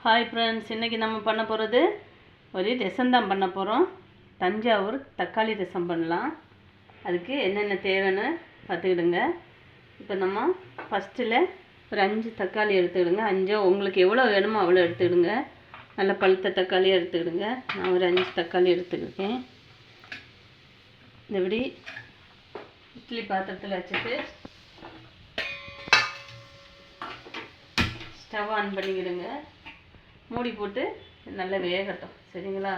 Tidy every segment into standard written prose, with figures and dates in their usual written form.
Hi friends, இன்றைக்கி நம்ம பண்ண போகிறது ஒரு ரசம் தான் பண்ண போகிறோம். தஞ்சாவூர் தக்காளி ரசம் பண்ணலாம். அதுக்கு என்னென்ன தேவைன்னு பார்த்துக்கிடுங்க. இப்போ நம்ம ஃபஸ்ட்டில் ஒரு 5 தக்காளி எடுத்துக்கிடுங்க. 5 உங்களுக்கு எவ்வளோ வேணுமோ அவ்வளோ எடுத்துக்கிடுங்க. நல்ல பழுத்த தக்காளியாக எடுத்துக்கிடுங்க. நான் ஒரு 5 தக்காளி எடுத்துக்கிட்டேன். இப்படி இட்லி பாத்திரத்தில் வச்சுட்டு ஸ்டவ் ஆன் பண்ணிக்கிடுங்க. மூடி போட்டு நல்லா வேகட்டும். சரிங்களா?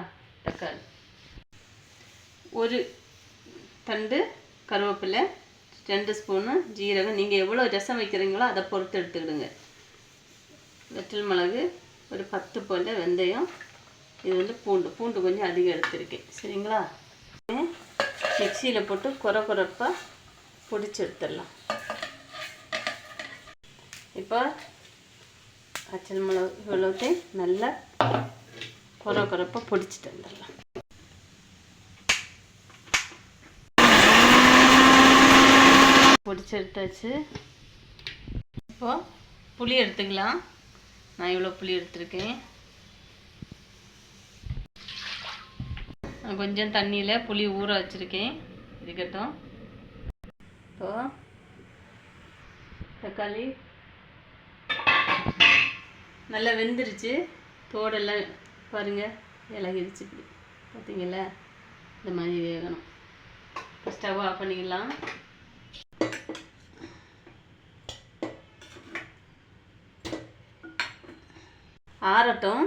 தக்காளி ஒரு தண்டு கருவேப்பிலை, 2 ஸ்பூனு ஜீரகம், நீங்கள் எவ்வளோ ரசம் வைக்கிறீங்களோ அதை பொறுத்து எடுத்துக்கிடுங்க. வெற்றல் மிளகு ஒரு 10 போல் வெந்தயம். இது பூண்டு கொஞ்சம் அதிகம் எடுத்துருக்கேன். சரிங்களா? மிக்சியில் போட்டு குறைப்பாக பொடிச்சு எடுத்துடலாம். இப்போ பச்சை மிளகு இவ்வளோத்தையும் நல்லா குறைப்பாக பொடிச்சிட்டு வந்துடலாம். பொடிச்சு எடுத்தாச்சு. இப்போது புளி எடுத்துக்கலாம். நான் இவ்வளோ புளி எடுத்துருக்கேன். நான் கொஞ்சம் தண்ணியில் புளி ஊற வச்சுருக்கேன். இருக்கட்டும். இப்போது தக்காளி நல்லா வெந்துருச்சு. தோடெல்லாம் பாருங்கள் இலகிருச்சு. இப்படி பார்த்தீங்களா? இந்த மாதிரி வேகணும். இப்போ ஸ்டவ் ஆஃப் பண்ணிக்கலாம். ஆறட்டும்.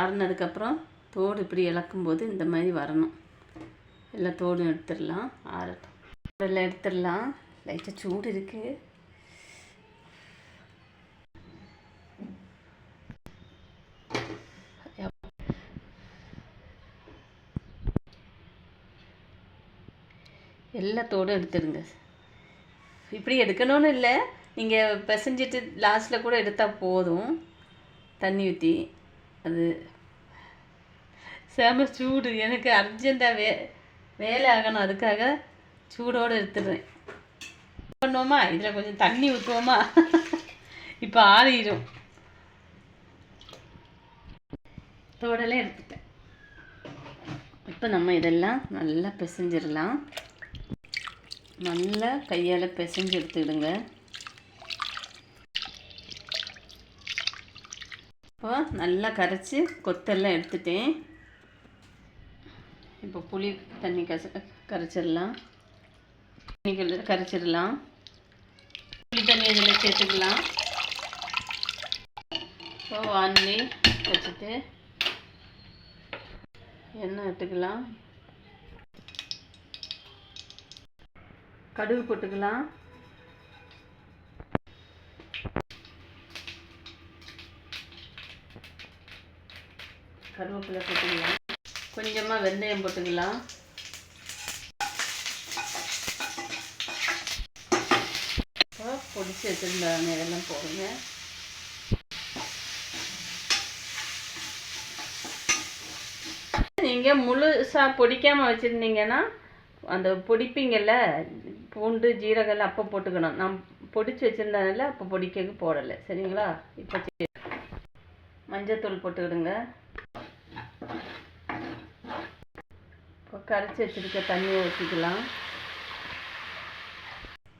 ஆறுனதுக்கப்புறம் தோடு இப்படி இழக்கும்போது இந்த மாதிரி வரணும். எல்லாம் தோடும் எடுத்துடலாம். ஆறட்டும். தோடெல்லாம் எடுத்துடலாம். லைட்டாக சூடு இருக்குது. எல்லா தோடும் எடுத்துடுங்க. இப்படி எடுக்கணும்னு இல்லை, நீங்கள் பிசைஞ்சிட்டு லாஸ்ட்டில் கூட எடுத்தால் போதும். தண்ணி ஊற்றி. அது செம சூடு. எனக்கு அர்ஜெண்ட்டாக வேலை ஆகணும். அதுக்காக சூடோடு எடுத்துடுறேன். பண்ணுவோமா? இதில் கொஞ்சம் தண்ணி ஊற்றுவோமா? இப்போ ஆறிடும். தோடெல்லாம் எடுத்துட்டேன். இப்போ நம்ம இதெல்லாம் நல்லா பிசைஞ்சிடலாம். நல்லா கையால் பிசைஞ்சு எடுத்துக்கிடுங்க. இப்போ நல்லா கரைச்சி கொத்தெல்லாம் எடுத்துட்டேன். இப்போ புளி தண்ணி கரைச்சிடலாம். கரைச்சிடலாம். புளி தண்ணி இதில் சேர்த்துக்கலாம். இப்போ வானி வச்சுட்டு எண்ணெய் எடுத்துக்கலாம். கடுகு போட்டுக்கலாம். கருவேப்பிலை போட்டுக்கலாம். கொஞ்சமாக வெந்தயம் போட்டுக்கலாம். பொடிச்சு வச்சுருந்தாங்க இதெல்லாம் போடுங்க. நீங்கள் முழுசாக பொடிக்காமல் வச்சுருந்தீங்கன்னா அந்த பொடிப்பீங்கள்ல பூண்டு ஜீரகம் அப்போ போட்டுக்கணும். நான் பொடிச்சு வச்சுருந்ததுனால அப்போ பொடிக்க போடலை. சரிங்களா? இப்போ மஞ்சத்தூள் போட்டுக்கிடுங்க. இப்போ கரைச்சி வச்சுருக்க தண்ணியை ஊற்றிக்கலாம்.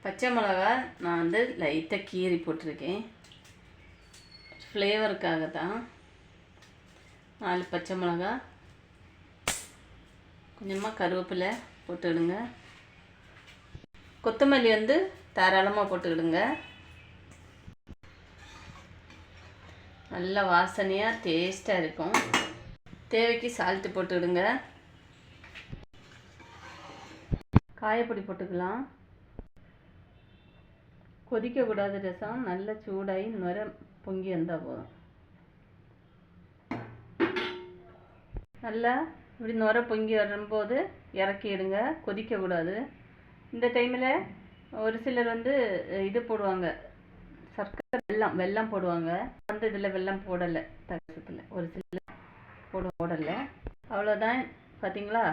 பச்சை மிளகா நான் லைட்டாக கீறி போட்டிருக்கேன். ஃப்ளேவருக்காக தான். 4 பச்சை மிளகா, கொஞ்சமாக கருவேப்பிலை போட்டுக்கிடுங்க. கொத்தமல்லி தாராளமாக போட்டுக்கிடுங்க. நல்ல வாசனையாக டேஸ்ட்டாக இருக்கும். தேவைக்கு சால்ட்டு போட்டுக்கிடுங்க. காயப்பொடி போட்டுக்கலாம். கொதிக்கக்கூடாது. ரசம் நல்லா சூடாகி நுர பொங்கி வந்தால் போதும். நல்லா இப்படி நுர பொங்கி வரும்போது இறக்கிடுங்க. கொதிக்கக்கூடாது. இந்த டைமில் ஒரு சிலர் இது போடுவாங்க, சர்க்கரை வெல்லம் போடுவாங்க. இதில் வெல்லம் போடலை. தகசத்தில் ஒரு சிலர் போடலை. அவ்வளோதான். பார்த்தீங்களா?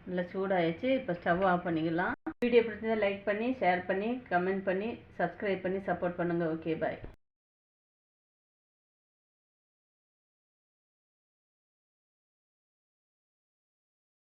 நல்லா சூடாகிடுச்சு. இப்போ ஸ்டவ் ஆஃப் பண்ணிக்கலாம். வீடியோ பிடிச்சதை லைக் பண்ணி, ஷேர் பண்ணி, கமெண்ட் பண்ணி, சப்ஸ்கிரைப் பண்ணி சப்போர்ட் பண்ணுங்கள். ஓகே, பாய்.